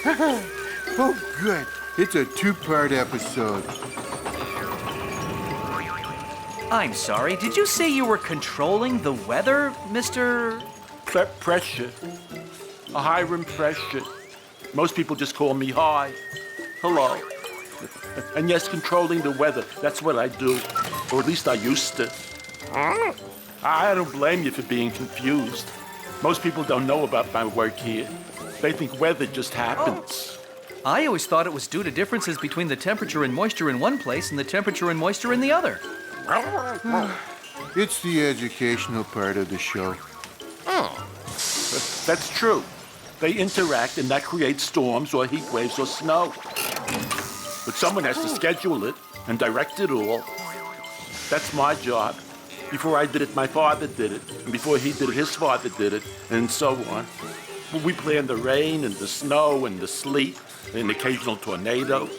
Oh, good. It's a two-part episode. I'm sorry, did you say you were controlling the weather, Mr.? Pressure. A Hiram pressure. Most people just call me High. Hello. And yes, controlling the weather, that's what I do. Or at least I used to. I don't blame you for being confused. Most people don't know about my work here. They think weather just happens. I always thought it was due to differences between the temperature and moisture in one place and the temperature and moisture in the other. It's the educational part of the show. That's true. They interact and that creates storms or heat waves or snow. But someone has to schedule it and direct it all. That's my job. Before I did it, my father did it. And before he did it, his father did it, and so on. We planned the rain and the snow and the sleet and the occasional tornado.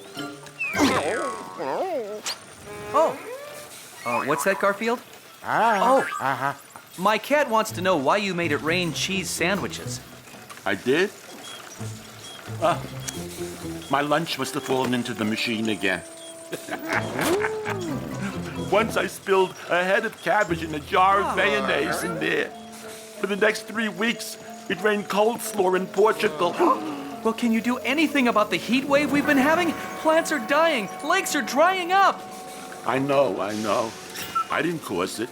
What's that, Garfield? My cat wants to know why you made it rain cheese sandwiches. I did? My lunch must have fallen into the machine again. Once I spilled a head of cabbage in a jar of mayonnaise in there. For the next 3 weeks, it rained coleslaw in Portugal. Well, can you do anything about the heat wave we've been having? Plants are dying, lakes are drying up. I know. I didn't cause it.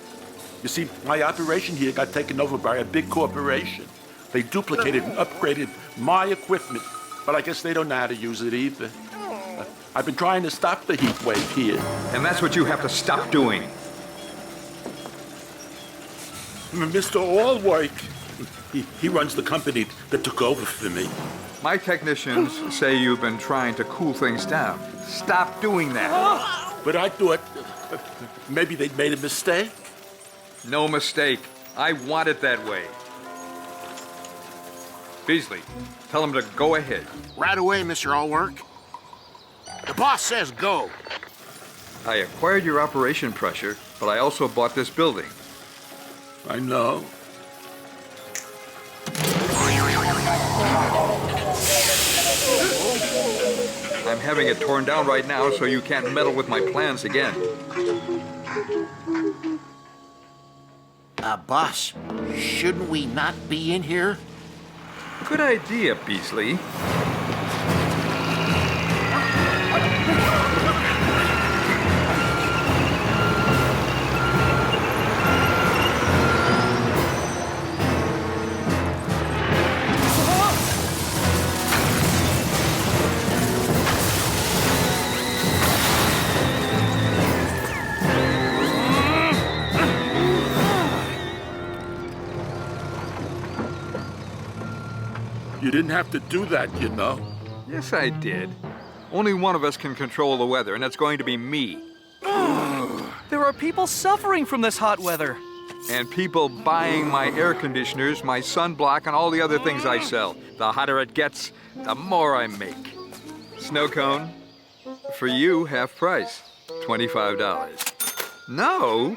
You see, my operation here got taken over by a big corporation. They duplicated and upgraded my equipment, but I guess they don't know how to use it either. I've been trying to stop the heat wave here. And that's what you have to stop doing. Mr. Allwork, he runs the company that took over for me. My technicians say you've been trying to cool things down. Stop doing that. But I thought maybe they'd made a mistake. No mistake. I want it that way. Beasley, tell him to go ahead. Right away, Mr. Allwork. The boss says go. I acquired your operation pressure, but I also bought this building. I know. I'm having it torn down right now so you can't meddle with my plans again. Boss, shouldn't we not be in here? Good idea, Beasley. You didn't have to do that, you know. Yes, I did. Only one of us can control the weather, and that's going to be me. There are people suffering from this hot weather. And people buying my air conditioners, my sunblock, and all the other things I sell. The hotter it gets, the more I make. Snow cone? For you, half price. $25. No?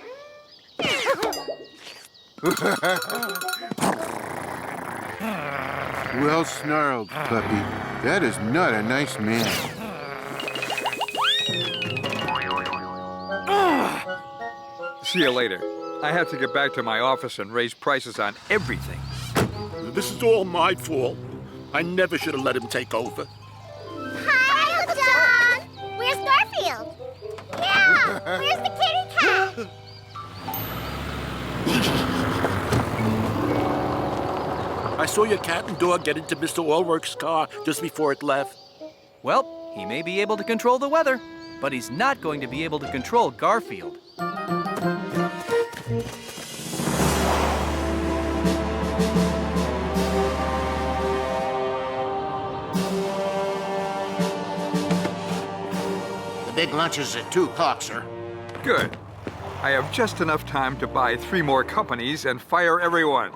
Well snarled, puppy. That is not a nice man. See you later. I have to get back to my office and raise prices on everything. This is all my fault. I never should have let him take over. Hi, Don! Where's Garfield? Yeah, where's the kitty cat? I saw your cat and dog get into Mr. Allwork's car just before it left. Well, he may be able to control the weather, but he's not going to be able to control Garfield. The big lunch is at 2 o'clock, sir. Good. I have just enough time to buy 3 more companies and fire everyone.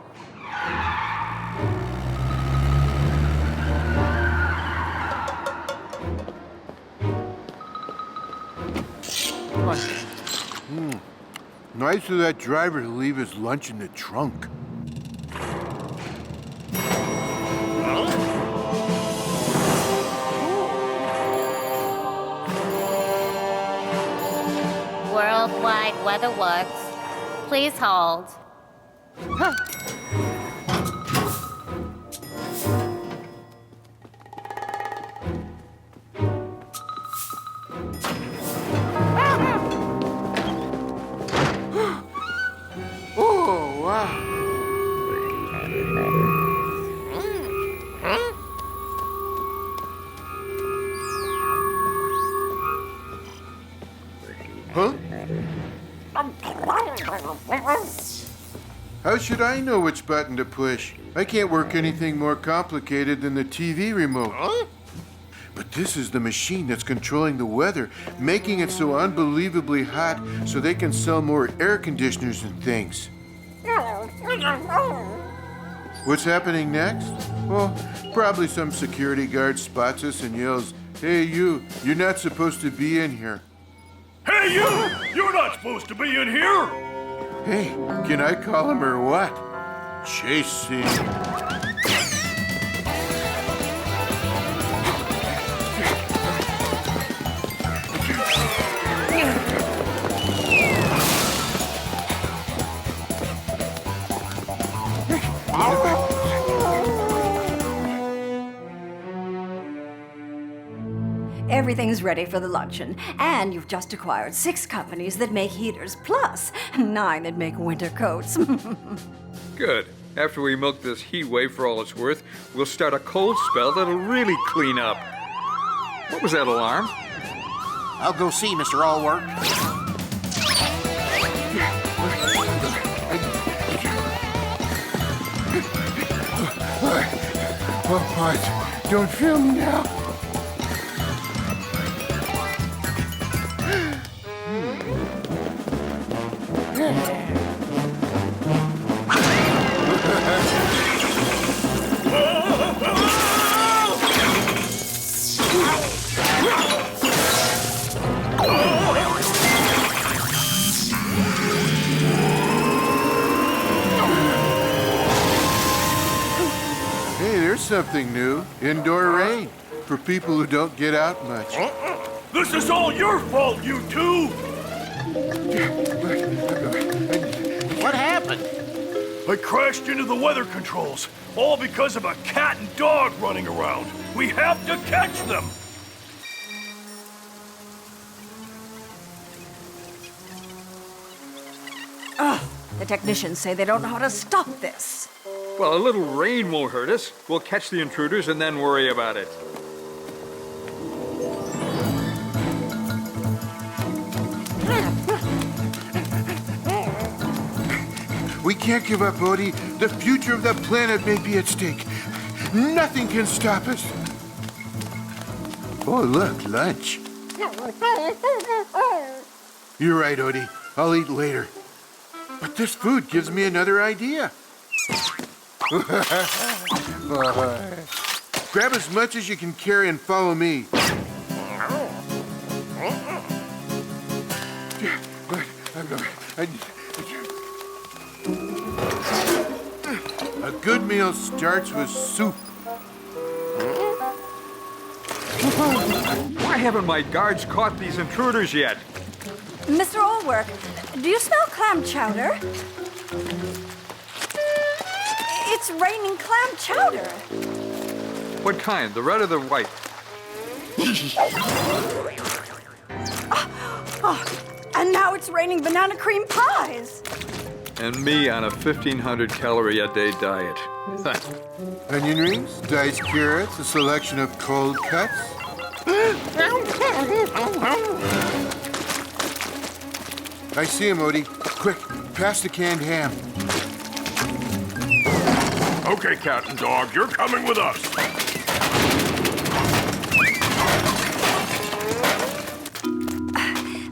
Nice of that driver to leave his lunch in the trunk. weather works. Please hold. Oh, wow. Huh? How should I know which button to push? I can't work anything more complicated than the TV remote. Huh? But this is the machine that's controlling the weather, making it so unbelievably hot so they can sell more air conditioners and things. What's happening next? Well, probably some security guard spots us and yells, "Hey you, you're not supposed to be in here." Hey, you! You're not supposed to be in here! Hey, can I call him or what? Chasing. Everything's ready for the luncheon, and you've just acquired 6 companies that make heaters, plus 9 that make winter coats. Good. After we milk this heat wave for all it's worth, we'll start a cold spell that'll really clean up. What was that alarm? I'll go see Mr. Allwork. What? Don't film me now. Hey, there's something new. Indoor rain. For people who don't get out much. This is all your fault, you two! What happened? I crashed into the weather controls, all because of a cat and dog running around. We have to catch them! The technicians say they don't know how to stop this. Well, a little rain won't hurt us. We'll catch the intruders and then worry about it. We can't give up, Odie. The future of the planet may be at stake. Nothing can stop us. Oh, look, lunch. You're right, Odie. I'll eat later. But this food gives me another idea. Grab as much as you can carry and follow me. A good meal starts with soup. Why haven't my guards caught these intruders yet? Mr. Allwork, do you smell clam chowder? It's raining clam chowder. What kind, the red or the white? And now it's raining banana cream pies. And me on a 1,500 calorie a day diet. Onion rings, diced carrots, a selection of cold cuts. I see him, Odie. Quick, pass the canned ham. Okay, cat and dog, you're coming with us.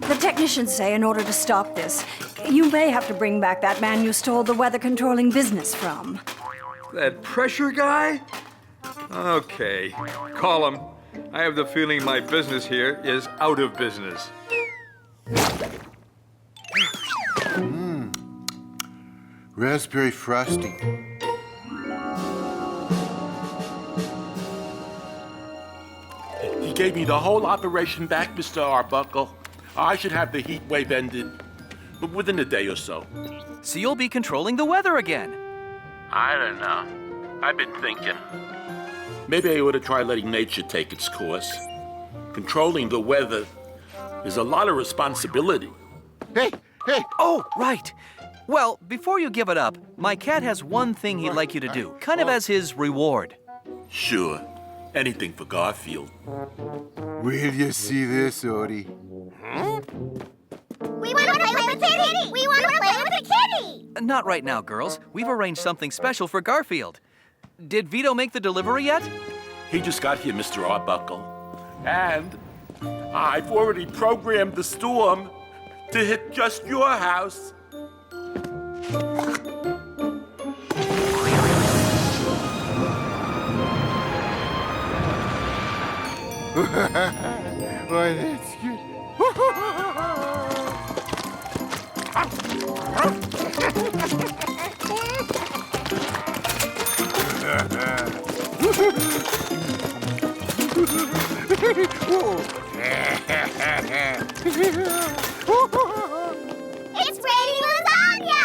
The technicians say in order to stop this, you may have to bring back that man you stole the weather controlling business from. That pressure guy? Okay, call him. I have the feeling my business here is out of business. Raspberry frosting. He gave me the whole operation back, Mr. Arbuckle. I should have the heat wave ended. but within a day or so. So you'll be controlling the weather again. I don't know. I've been thinking. Maybe I ought to try letting nature take its course. Controlling the weather is a lot of responsibility. Hey, hey! Oh, right. Well, before you give it up, my cat has one thing he'd like you to do, kind of as his reward. Sure, anything for Garfield. Will you see this, Odie? We want to play with the kitty! We want to play with the kitty! Not right now, girls. We've arranged something special for Garfield. Did Vito make the delivery yet? He just got here, Mr. Arbuckle. And I've already programmed the storm to hit just your house. Why, that's good. It's raining lasagna!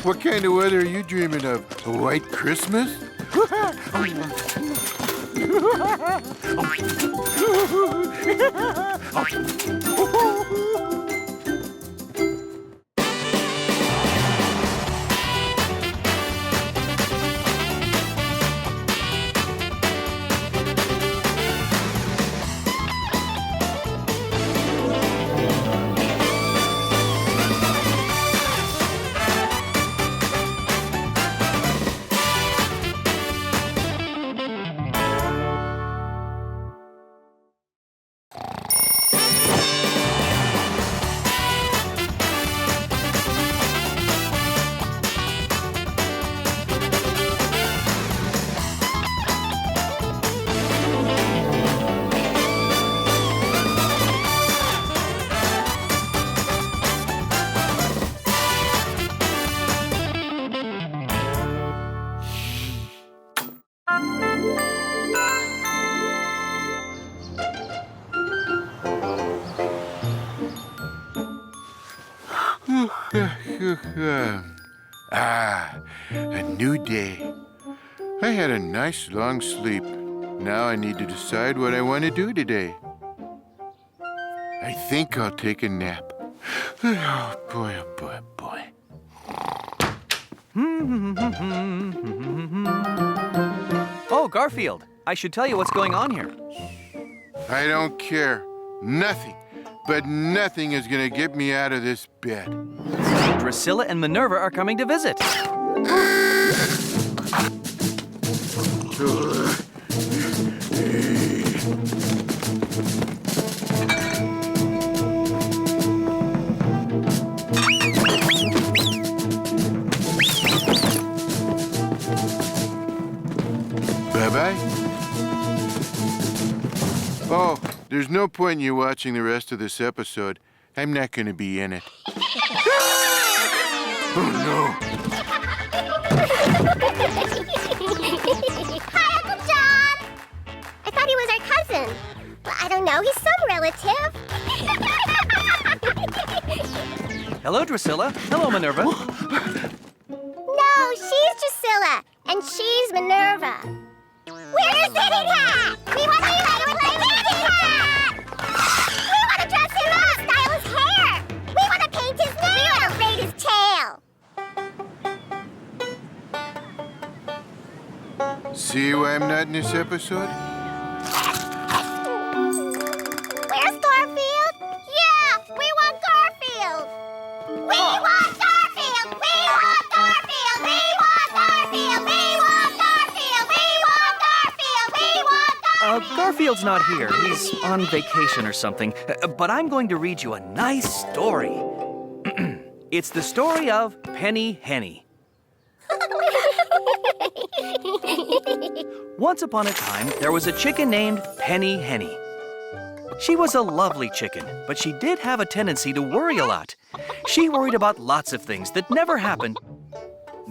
What kind of weather are you dreaming of? A white Christmas? A new day. I had a nice long sleep. Now I need to decide what I want to do today. I think I'll take a nap. Oh boy, oh boy, oh boy. Oh, Garfield, I should tell you what's going on here. I don't care. Nothing, but nothing is going to get me out of this bed. Drusilla and Minerva are coming to visit. Bye-bye. Oh, there's no point in you watching the rest of this episode. I'm not going to be in it. Oh, no. Hi, Uncle John! I thought he was our cousin. Well, I don't know, he's some relative. Hello, Drusilla. Hello, Minerva. No, she's Drusilla, and she's Minerva. Where's the kitty cat? We want to play with the kitty cat! We want to dress him up, style his hair. We want to paint his nails. We want to braid his tail. See why I'm not in this episode? Where's Garfield? Yeah, we want Garfield. We want Garfield. We want Garfield. We want Garfield. We want Garfield. We want Garfield. We want Garfield. Garfield's not here. He's on vacation or something. But I'm going to read you a nice story. It's the story of Penny Henny. Once upon a time, there was a chicken named Penny Henny. She was a lovely chicken, but she did have a tendency to worry a lot. She worried about lots of things that never happened.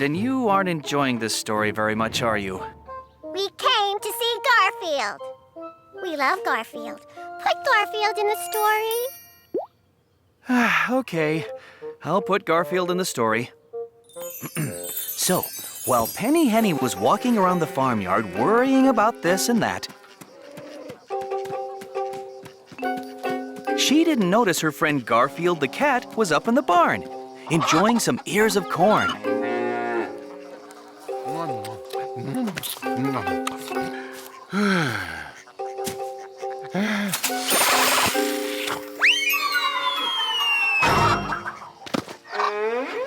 then you aren't enjoying this story very much, are you? We came to see Garfield. We love Garfield. Put Garfield in the story. Okay, I'll put Garfield in the story. So, while Penny Henny was walking around the farmyard worrying about this and that, she didn't notice her friend Garfield the cat was up in the barn, enjoying some ears of corn.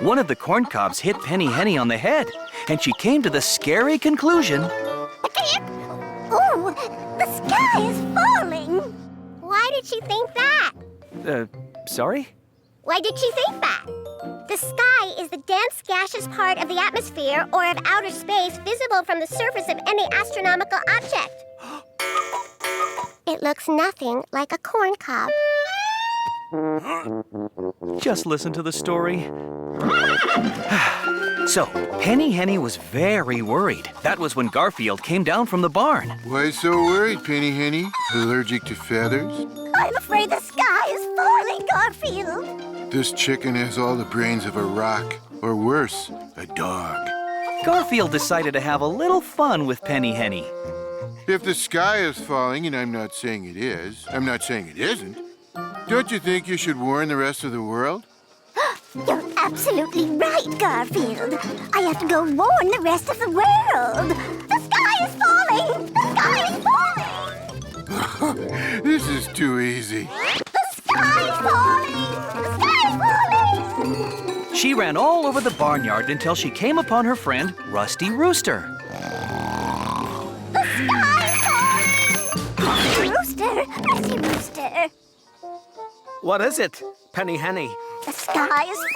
One of the corn cobs hit Penny Henny on the head, and she came to the scary conclusion. Oh, the sky is falling. Why did she think that? Sorry? Why did she think that? The sky is the dense gaseous part of the atmosphere or of outer space visible from the surface of any astronomical object. It looks nothing like a corn cob. Just listen to the story. So, Penny Henny was very worried. That was when Garfield came down from the barn. Why so worried, Penny Henny? Allergic to feathers? I'm afraid the sky is falling, Garfield. This chicken has all the brains of a rock, or worse, a dog. Garfield decided to have a little fun with Penny Henny. If the sky is falling, and I'm not saying it is, I'm not saying it isn't, don't you think you should warn the rest of the world? You're absolutely right, Garfield. I have to go warn the rest of the world. The sky is falling! The sky is falling! This is too easy. The sky is falling! The sky is falling! She ran all over the barnyard until she came upon her friend, Rusty Rooster. The sky is falling! Rooster! Rusty Rooster! What is it, Penny Henny? The sky is falling!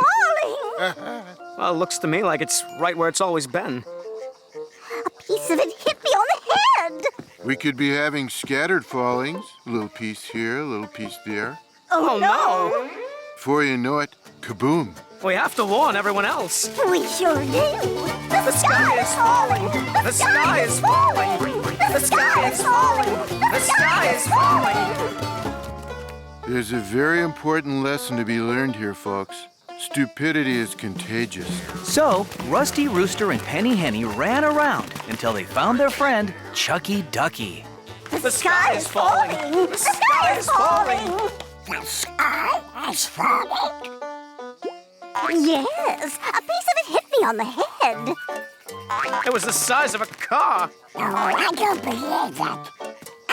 Well, it looks to me like it's right where it's always been. A piece of it hit me on the head! We could be having scattered fallings. A little piece here, a little piece there. Oh, no! Before you know it, kaboom. We have to warn everyone else. We sure do! The sky is falling! The sky is falling! The sky is falling! The sky is falling! There's a very important lesson to be learned here, folks. Stupidity is contagious. So, Rusty Rooster and Penny Henny ran around until they found their friend, Chucky Ducky. The sky is falling! The sky is falling! The sky is falling! Yes, a piece of it hit me on the head. It was the size of a car. No, I don't believe that.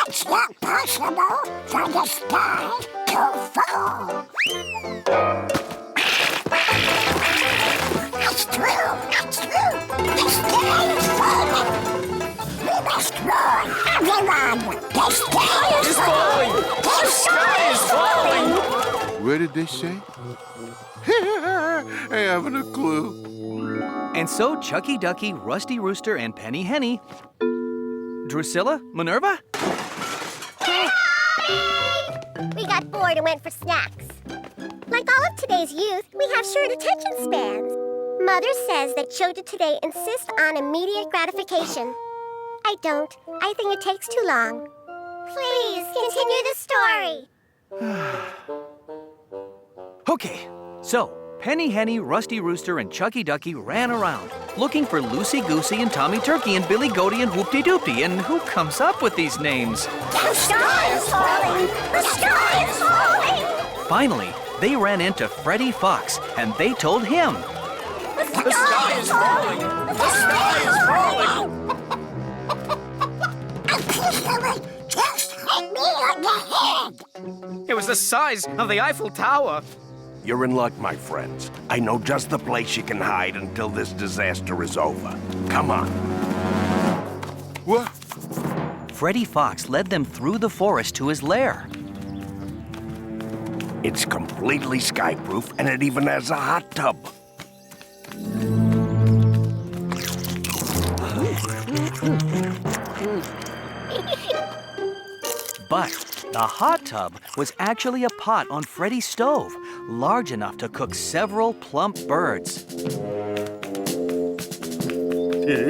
It's not possible for the sky to fall. It's true, it's true. The sky is falling. We must warn everyone. The sky is falling. The sky is falling. What did they say? I haven't a clue. And so Chucky Ducky, Rusty Rooster, and Penny Henny... Drusilla? Minerva? We got bored and went for snacks. Like all of today's youth, we have short attention spans. Mother says that children today insist on immediate gratification. I don't. I think it takes too long. Please, continue the story. Okay, so Penny Henny, Rusty Rooster, and Chucky Ducky ran around, looking for Loosey Goosey and Tommy Turkey and Billy Goaty and Whoopty Doopty. And who comes up with these names? The sky is falling! The sky is falling! Finally, they ran into Freddie Fox, and they told him. The sky is falling! The sky is falling! A piece of it just hit me on the head! It was the size of the Eiffel Tower. You're in luck, my friends. I know just the place you can hide until this disaster is over. Come on. What? Freddie Fox led them through the forest to his lair. It's completely skyproof, and it even has a hot tub. But the hot tub was actually a pot on Freddie's stove, large enough to cook several plump birds. Yeah.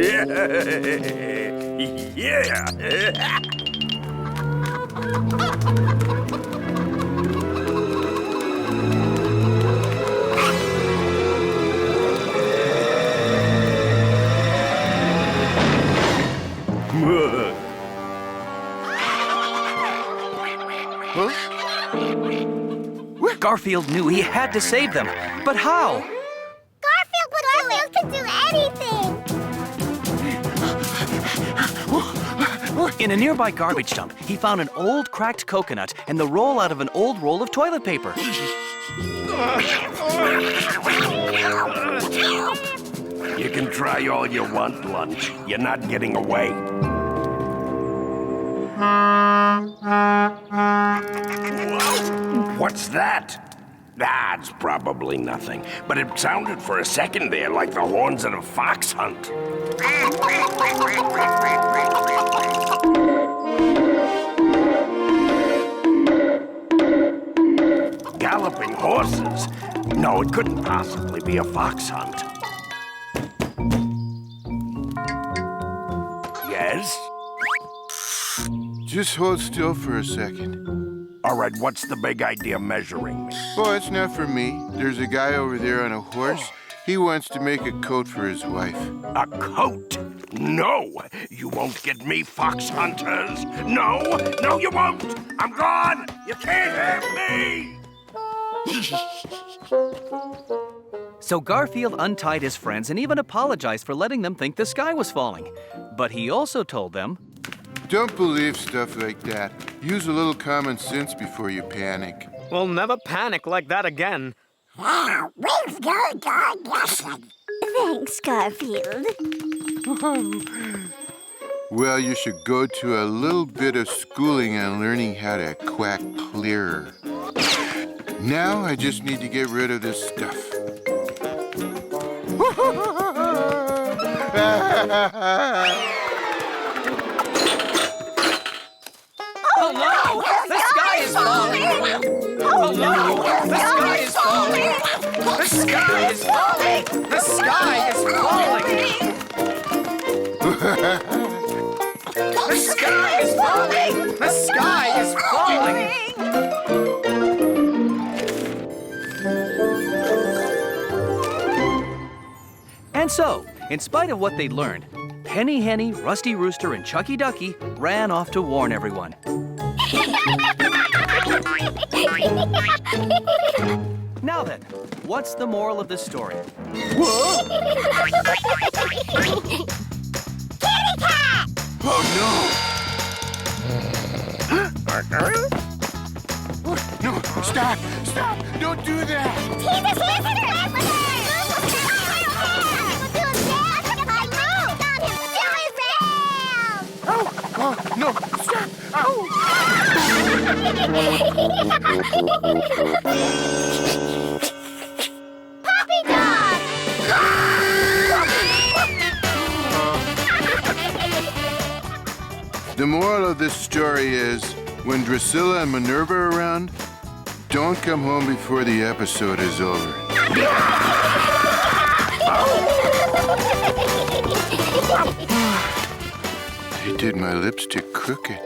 Garfield knew he had to save them, but how? Garfield can do anything. In a nearby garbage dump, he found an old cracked coconut and the roll out of an old roll of toilet paper. You can try all you want, Lunch. You're not getting away. What's that? That's probably nothing. But it sounded for a second there like the horns at a fox hunt. Galloping horses? No, it couldn't possibly be a fox hunt. Yes? Just hold still for a second. All right, what's the big idea measuring me? Oh, it's not for me. There's a guy over there on a horse. He wants to make a coat for his wife. A coat? No, you won't get me, fox hunters. No, no, you won't. I'm gone. You can't have me. So Garfield untied his friends and even apologized for letting them think the sky was falling. But he also told them, Don't believe stuff like that. Use a little common sense before you panic. We'll never panic like that again. Thanks, Garfield. Well, you should go to a little bit of schooling on learning how to quack clearer. Now I just need to get rid of this stuff. Oh no! The sky is falling! Oh no! The sky is falling! The sky is falling! The sky is falling! The sky is falling! The sky is falling! and so, in spite of what they'd learned, Penny Henny, Rusty Rooster, and Chucky Ducky ran off to warn everyone. Now then, what's the moral of this story? Kitty cat! Oh, no! No, stop! Stop! Don't do that! He's a visitor! Oh, no! Stop! Puppy dog! The moral of this story is, when Drusilla and Minerva are around, don't come home before the episode is over. They did my lipstick crooked.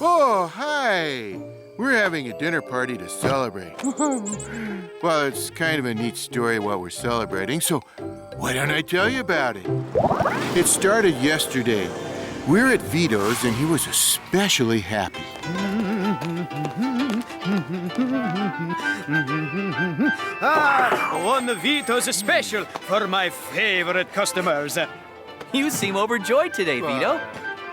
Oh, hi! We're having a dinner party to celebrate. Well, it's kind of a neat story what we're celebrating, so Why don't I tell you about it? It started yesterday. We're at Vito's, and he was especially happy. One Vito's special for my favorite customers. You seem overjoyed today, Vito.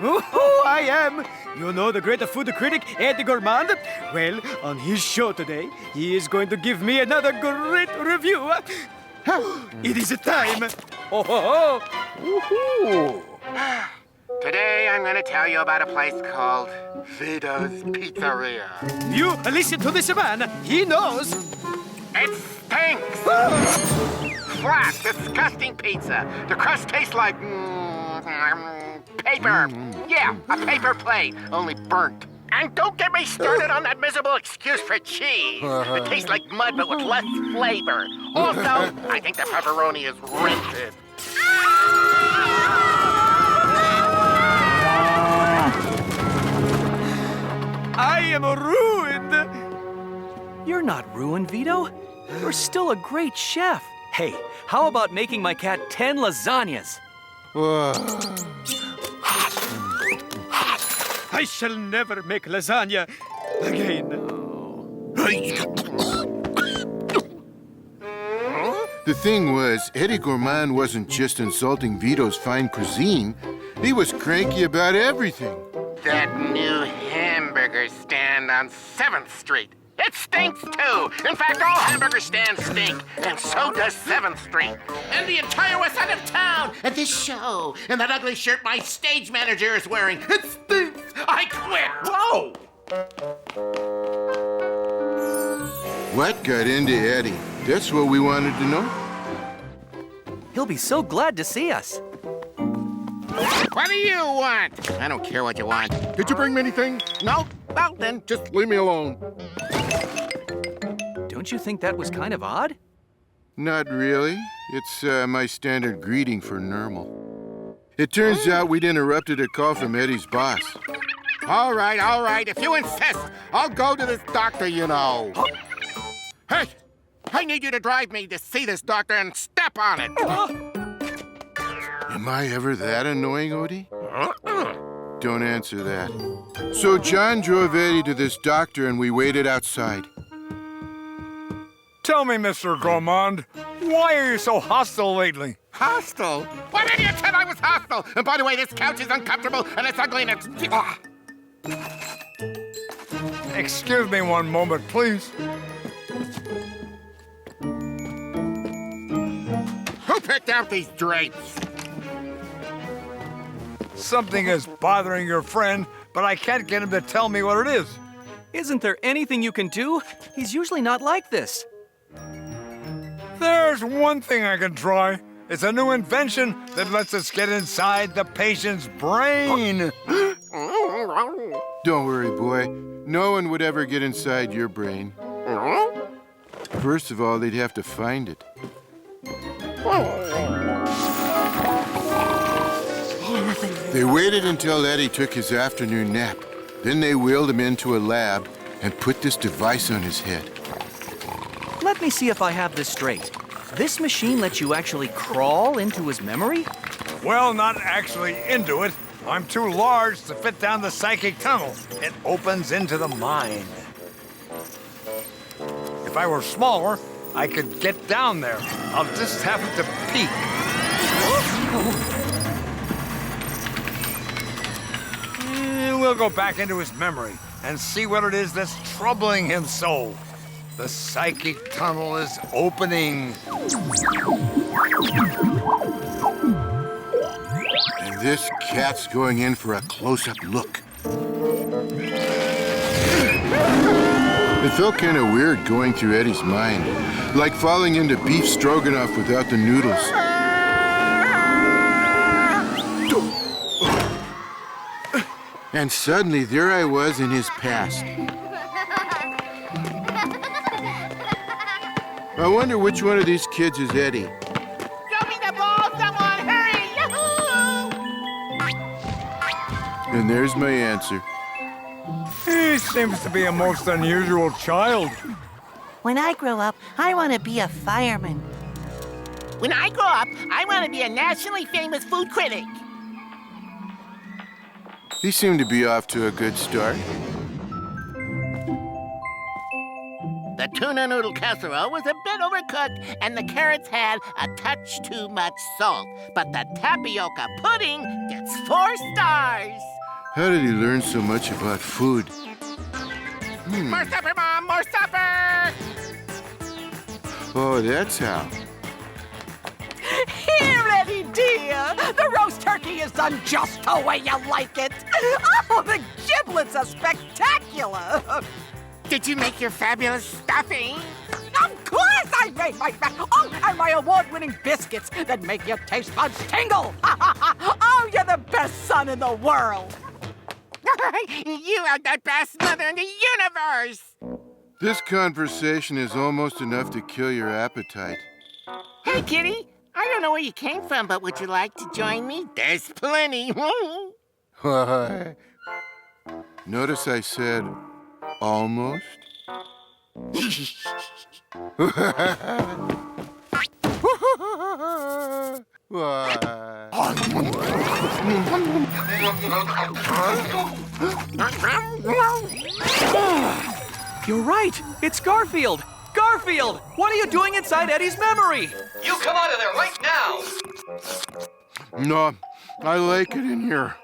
Oh, I am. You know the great food critic, Eddie Gourmand? Well, on his show today, he is going to give me another great review. It is time. Oh, ho, ho. Today I'm going to tell you about a place called Vito's Pizzeria. You listen to this man. He knows. It stinks! Flat, disgusting pizza. The crust tastes like paper. Yeah, a paper plate, only burnt. And don't get me started on that miserable excuse for cheese. It tastes like mud, but with less flavor. Also, I think the pepperoni is rented. I am ruined. You're not ruined, Vito. You're still a great chef. Hey, how about making my cat 10 lasagnas? I shall never make lasagna again. The thing was, Eddie Gourmand wasn't just insulting Vito's fine cuisine. He was cranky about everything. That new hamburger stand on 7th Street. It stinks, too. In fact, all hamburger stands stink, and so does 7th Street. And the entire west side of town, and this show, and that ugly shirt my stage manager is wearing. It stinks. I quit. Whoa! What got into Eddie? That's what we wanted to know. He'll be so glad to see us. What do you want? I don't care what you want. Did you bring me anything? No? Well, then just leave me alone. Don't you think that was kind of odd? Not really. It's my standard greeting for normal. It turns out we'd interrupted a call from Eddie's boss. All right. If you insist, I'll go to this doctor, you know. Hey, I need you to drive me to see this doctor and step on it. Am I ever that annoying, Odie? Don't answer that. So John drove Eddie to this doctor and we waited outside. Tell me, Mr. Gourmand, why are you so hostile lately? Hostile? What idiot said I was hostile? And by the way, this couch is uncomfortable and it's ugly and it's... Excuse me one moment, please. Who picked out these drapes? Something is bothering your friend, but I can't get him to tell me what it is. Isn't there anything you can do? He's usually not like this. There's one thing I can try. It's a new invention that lets us get inside the patient's brain. Don't worry, boy. No one would ever get inside your brain. First of all, they'd have to find it. They waited until Eddie took his afternoon nap. Then they wheeled him into a lab and put this device on his head. Let me see if I have this straight. This machine lets you actually crawl into his memory? Well, not actually into it. I'm too large to fit down the psychic tunnel. It opens into the mind. If I were smaller, I could get down there. I'll just have to peek. We'll go back into his memory and see what it is that's troubling him so. The psychic tunnel is opening. And this cat's going in for a close-up look. It felt kind of weird going through Eddie's mind, like falling into beef stroganoff without the noodles. And suddenly, there I was in his past. I wonder which one of these kids is Eddie. Show me the ball, someone! Hurry! Yahoo! And there's my answer. He seems to be a most unusual child. When I grow up, I want to be a fireman. When I grow up, I want to be a nationally famous food critic. He seemed to be off to a good start. The tuna noodle casserole was a bit overcooked, and the carrots had a touch too much salt. But the tapioca pudding gets 4 stars. How did he learn so much about food? More supper, Mom! More supper! Oh, that's how. Here, Eddie dear! The roast turkey is done just the way you like it! Oh, the giblets are spectacular! Did you make your fabulous stuffing? Of course I made and my award-winning biscuits that make your taste buds tingle! Oh, you're the best son in the world! You are the best mother in the universe! This conversation is almost enough to kill your appetite. Hey, kitty. I don't know where you came from, but would you like to join me? There's plenty. Why? Notice I said almost. You're right. It's Garfield. Garfield, what are you doing inside Eddie's memory? You come out of there right now! No, I like it in here.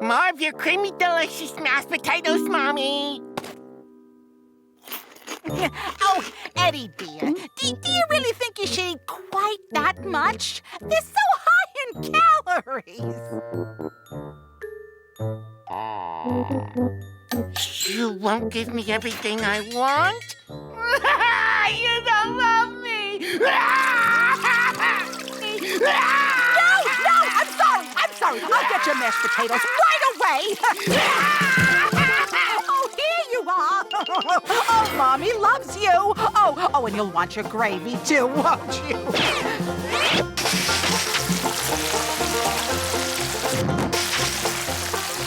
More of your creamy, delicious mashed potatoes, Mommy. Oh, Eddie dear, do you really think you should eat quite that much? They're so high in calories. You won't give me everything I want? You don't love me! No, I'm sorry. I'll get your mashed potatoes right away. Oh, here you are. Oh, Mommy loves you. Oh, and you'll want your gravy too, won't you?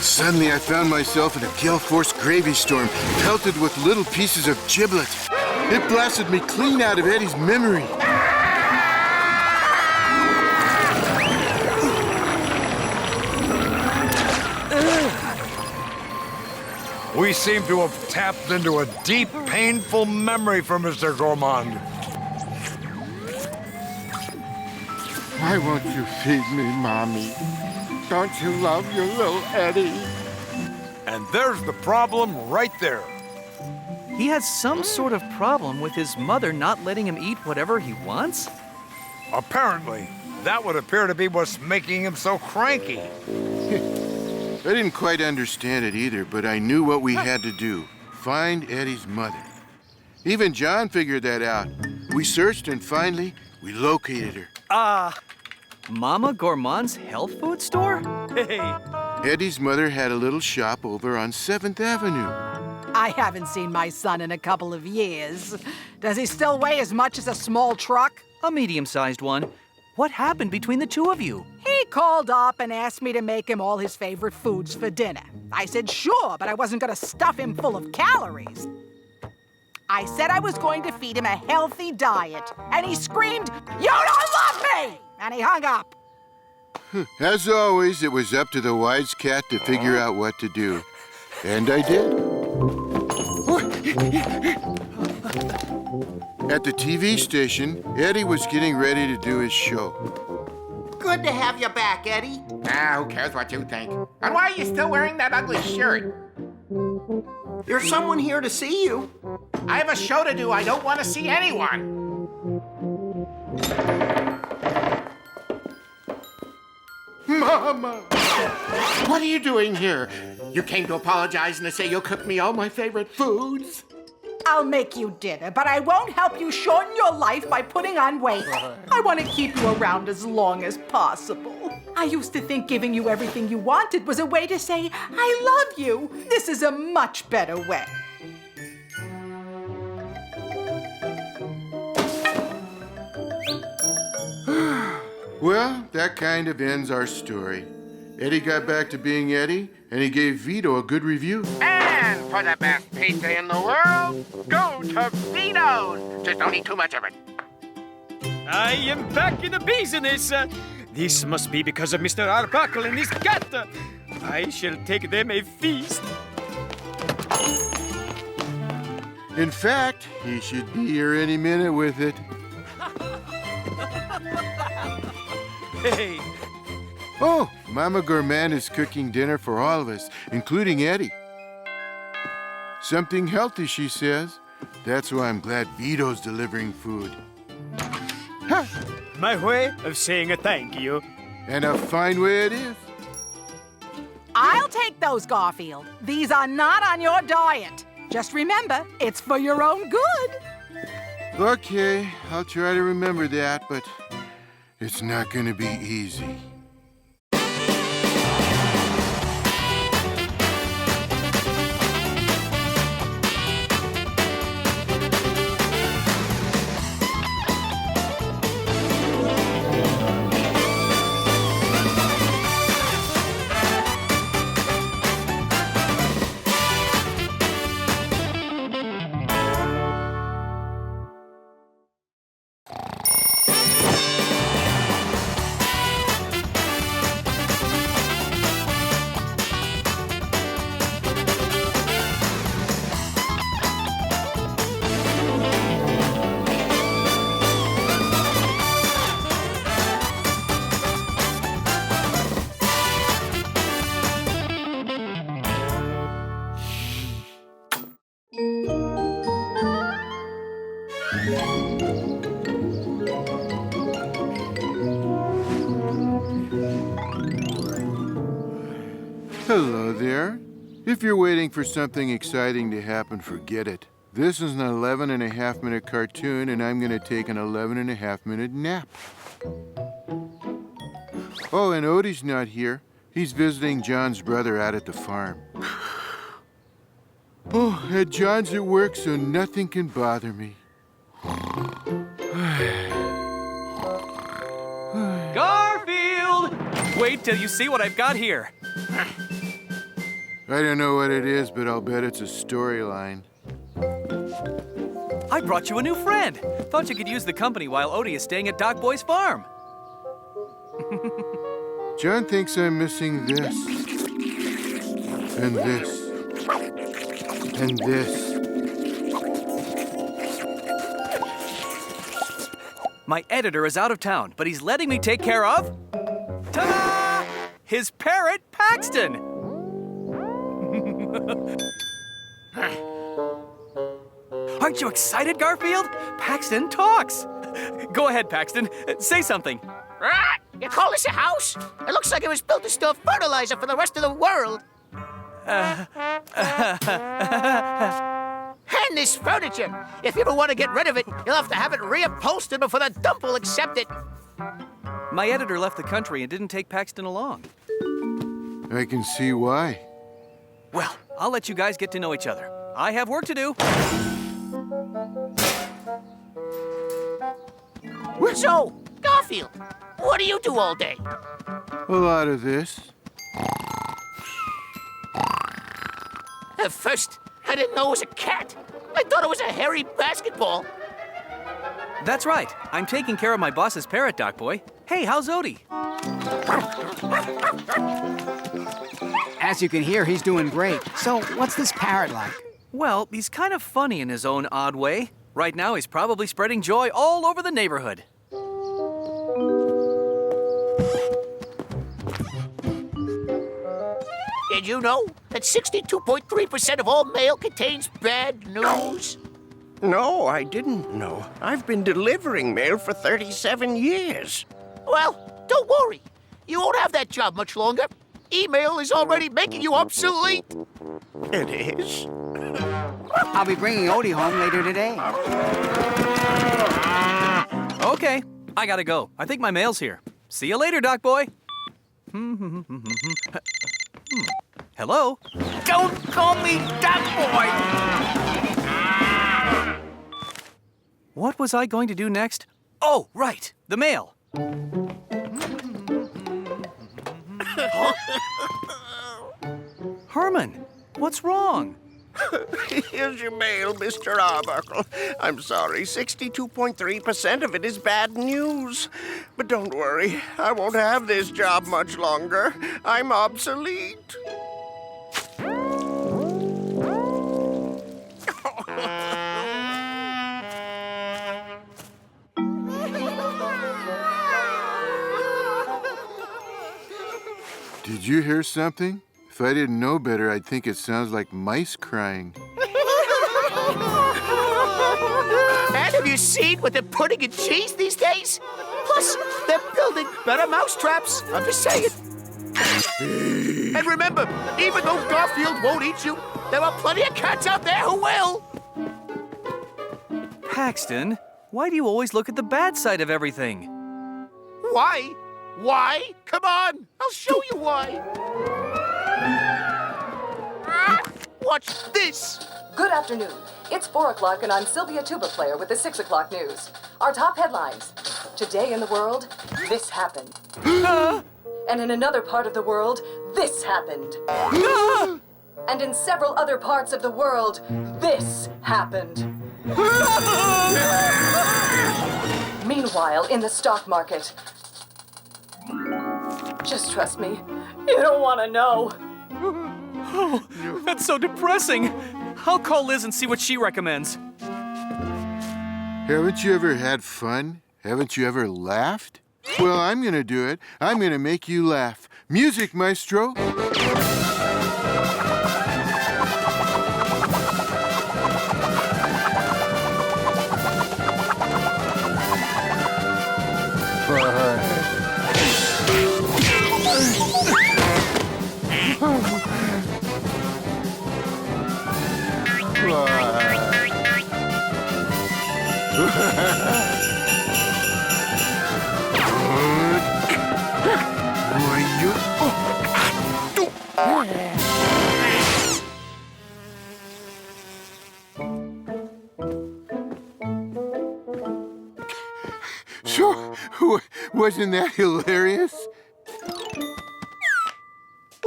Suddenly I found myself in a gale force gravy storm, pelted with little pieces of giblet. It blasted me clean out of Eddie's memory. We seem to have tapped into a deep, painful memory for Mr. Gourmand. Why won't you feed me, Mommy? Don't you love your little Eddie? And there's the problem right there. He has some sort of problem with his mother not letting him eat whatever he wants? Apparently, that would appear to be what's making him so cranky. I didn't quite understand it either, but I knew what we had to do. Find Eddie's mother. Even John figured that out. We searched and finally, we located her. Mama Gourmand's health food store? Hey, Eddie's mother had a little shop over on 7th Avenue. I haven't seen my son in a couple of years. Does he still weigh as much as a small truck? A medium-sized one. What happened between the two of you? He called up and asked me to make him all his favorite foods for dinner. I said sure, but I wasn't going to stuff him full of calories. I said I was going to feed him a healthy diet, and he screamed, "You don't love me!" And he hung up. As always, it was up to the wise cat to figure out what to do. And I did. At the TV station, Eddie was getting ready to do his show. Good to have you back, Eddie. Who cares what you think? And why are you still wearing that ugly shirt? There's someone here to see you. I have a show to do. I don't want to see anyone. Mama! What are you doing here? You came to apologize and to say you'll cook me all my favorite foods? I'll make you dinner, but I won't help you shorten your life by putting on weight. I want to keep you around as long as possible. I used to think giving you everything you wanted was a way to say, I love you. This is a much better way. Well, that kind of ends our story. Eddie got back to being Eddie, and he gave Vito a good review. And for the best pizza in the world, go to Vito's. Just don't eat too much of it. I am back in the business. This must be because of Mr. Arbuckle and his cat. I shall take them a feast. In fact, he should be here any minute with it. Hey, Oh, Mama Gourmand is cooking dinner for all of us, including Eddie. Something healthy, she says. That's why I'm glad Vito's delivering food. Ha! my way of saying a thank you. And a fine way it is. I'll take those, Garfield. These are not on your diet. Just remember, it's for your own good. Okay, I'll try to remember that, but it's not gonna be easy. Hello there. If you're waiting for something exciting to happen, forget it. This is an 11.5-minute cartoon, and I'm going to take an 11.5-minute nap. Oh, and Odie's not here. He's visiting John's brother out at the farm. Oh, and John's at work, so nothing can bother me. Garfield! Wait till you see what I've got here. I don't know what it is, but I'll bet it's a storyline. I brought you a new friend. Thought you could use the company while Odie is staying at Doc Boy's farm. John thinks I'm missing this. And this. And this. My editor is out of town, but he's letting me take care of... Ta-da! His parrot, Paxton! Aren't you excited, Garfield? Paxton talks. Go ahead, Paxton. Say something. You call this a house? It looks like it was built to store fertilizer for the rest of the world. And this furniture. If you ever want to get rid of it, you'll have to have it reupholstered before the dump will accept it. My editor left the country and didn't take Paxton along. I can see why. Well, I'll let you guys get to know each other. I have work to do. So, Garfield, what do you do all day? A lot of this. At first, I didn't know it was a cat. I thought it was a hairy basketball. That's right. I'm taking care of my boss's parrot, Doc Boy. Hey, how's Odie? As you can hear, he's doing great. So, what's this parrot like? Well, he's kind of funny in his own odd way. Right now, he's probably spreading joy all over the neighborhood. Did you know that 62.3% of all mail contains bad news? No, I didn't know. I've been delivering mail for 37 years. Well, don't worry. You won't have that job much longer. Email is already making you obsolete. It is? I'll be bringing Odie home later today. Okay, I gotta go. I think my mail's here. See you later, Doc Boy. Hello? Don't call me Doc Boy! What was I going to do next? Oh, right, the mail. Herman, what's wrong? Here's your mail, Mr. Arbuckle. I'm sorry, 62.3% of it is bad news. But don't worry, I won't have this job much longer. I'm obsolete. Did you hear something? If I didn't know better, I'd think it sounds like mice crying. And have you seen what they're putting in cheese these days? Plus, they're building better mousetraps. I'm just saying. And remember, even though Garfield won't eat you, there are plenty of cats out there who will. Paxton, why do you always look at the bad side of everything? Why? Why? Come on, I'll show you why. Watch this. Good afternoon. It's 4 o'clock and I'm Sylvia Tuba Player with the 6 o'clock news. Our top headlines. Today in the world, this happened. And in another part of the world, this happened. And in several other parts of the world, this happened. Meanwhile, in the stock market, just trust me, you don't want to know. Oh, that's so depressing. I'll call Liz and see what she recommends. Haven't you ever had fun? Haven't you ever laughed? Well, I'm gonna do it. I'm gonna make you laugh. Music, maestro. So, wasn't that hilarious?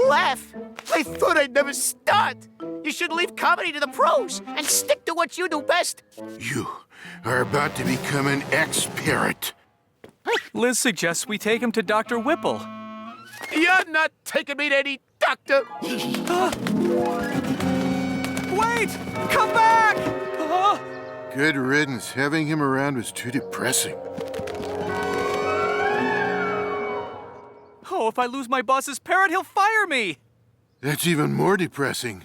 Laugh? I thought I'd never start. You should leave comedy to the pros and stick to what you do best. You are about to become an ex-parrot. Liz suggests we take him to Dr. Whipple. You're not taking me to any doctor. Wait! Come back! Good riddance. Having him around was too depressing. Oh, if I lose my boss's parrot, he'll fire me! That's even more depressing.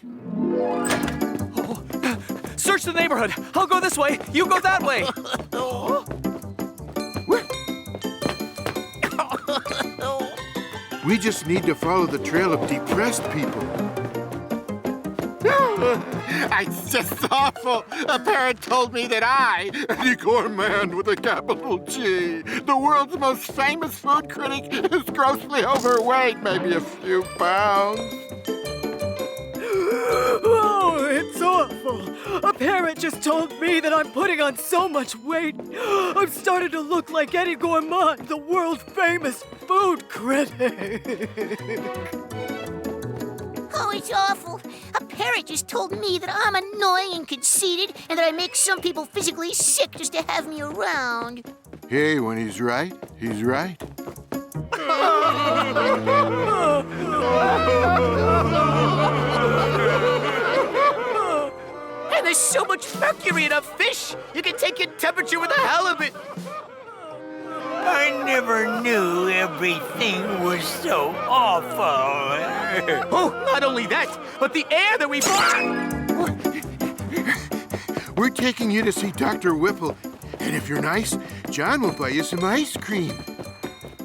Oh. Search the neighborhood. I'll go this way. You go that way. We just need to follow the trail of depressed people. It's just awful. A parrot told me that I, The gourmand with a capital G, the world's most famous food critic, is grossly overweight, maybe a few pounds. Oh, it's awful. A parrot just told me that I'm putting on so much weight. I'm starting to look like Eddie Gourmand, the world-famous food critic. Oh, it's awful. A parrot just told me that I'm annoying and conceited and that I make some people physically sick just to have me around. Hey, when he's right, he's right. And there's so much mercury in a fish, you can take your temperature with a halibut. I never knew everything was so awful. Oh, not only that, but the air that we We're taking you to see Dr. Whipple. And if you're nice, John will buy you some ice cream.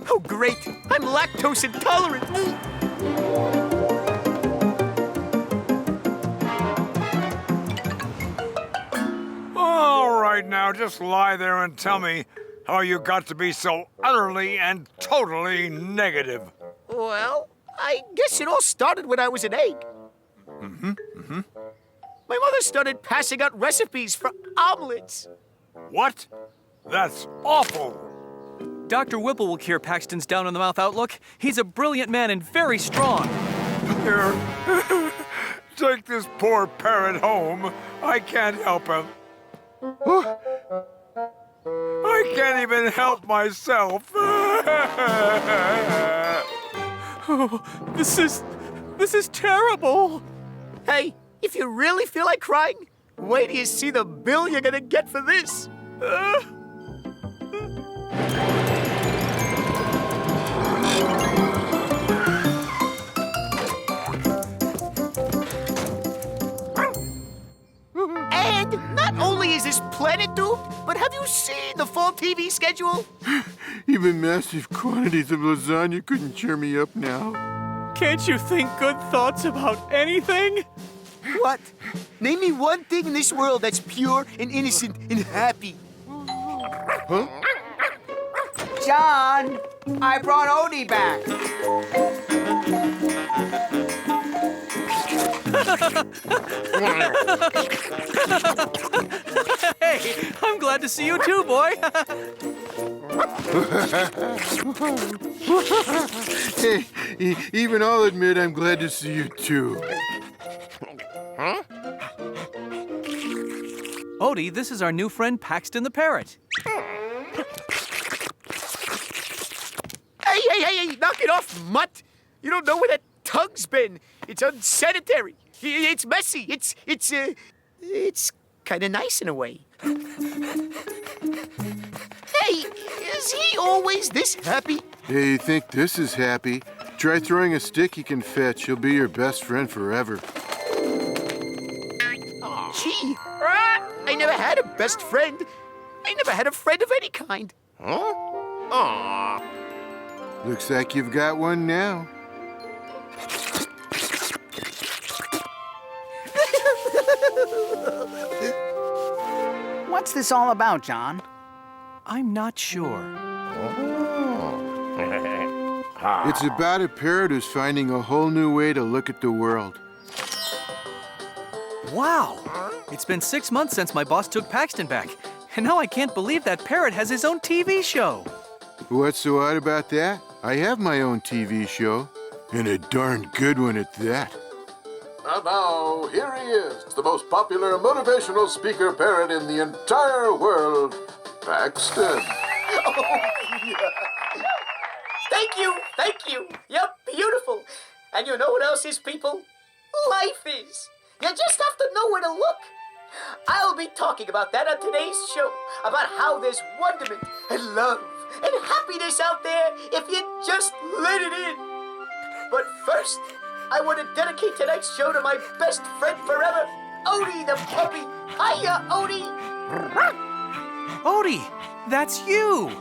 Oh, great. I'm lactose intolerant. All right, now, just lie there and tell me how you got to be so utterly and totally negative. Well, I guess it all started when I was an egg. My mother started passing out recipes for omelets. What? That's awful. Dr. Whipple will cure Paxton's down-in-the-mouth outlook. He's a brilliant man and very strong. Take this poor parrot home. I can't help him. I can't even help myself. Oh, this is terrible. Hey, if you really feel like crying, wait till you see the bill you're gonna get for this. And not only is this planet doomed, but have you seen the fall TV schedule? Even massive quantities of lasagna couldn't cheer me up now. Can't you think good thoughts about anything? What? Name me one thing in this world that's pure and innocent and happy. Huh? John, I brought Odie back. Hey, I'm glad to see you too, boy. Hey, even I'll admit I'm glad to see you too. Odie, this is our new friend Paxton the Parrot. Hey, knock it off, mutt! You don't know where that tongue's been. It's unsanitary. It's messy. It's kind of nice in a way. Hey, is he always this happy? Hey, you think this is happy? Try throwing a stick he can fetch. He'll be your best friend forever. Gee, I never had a best friend. I never had a friend of any kind. Huh? Aw. Looks like you've got one now. What's this all about, John? I'm not sure. It's about a parrot who's finding a whole new way to look at the world. Wow! It's been 6 months since my boss took Paxton back, and now I can't believe that parrot has his own TV show. What's so odd about that? I have my own TV show, and a darn good one at that. And now, here he is, the most popular motivational speaker parrot in the entire world, Paxton. Thank you. You're beautiful. And you know what else is, people? Life is. You just have to know where to look. I'll be talking about that on today's show, about how there's wonderment and love and happiness out there if you just let it in. But first, I want to dedicate tonight's show to my best friend forever, Odie the puppy. Hiya, Odie. Odie, that's you.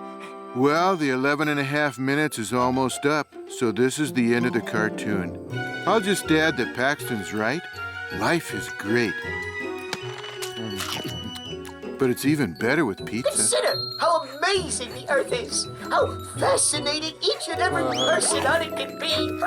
Well, the 11.5 minutes is almost up, so this is the end of the cartoon. I'll just add that Paxton's right. Life is great. But it's even better with pizza. Consider how amazing the Earth is, how fascinating each and every person on it can be.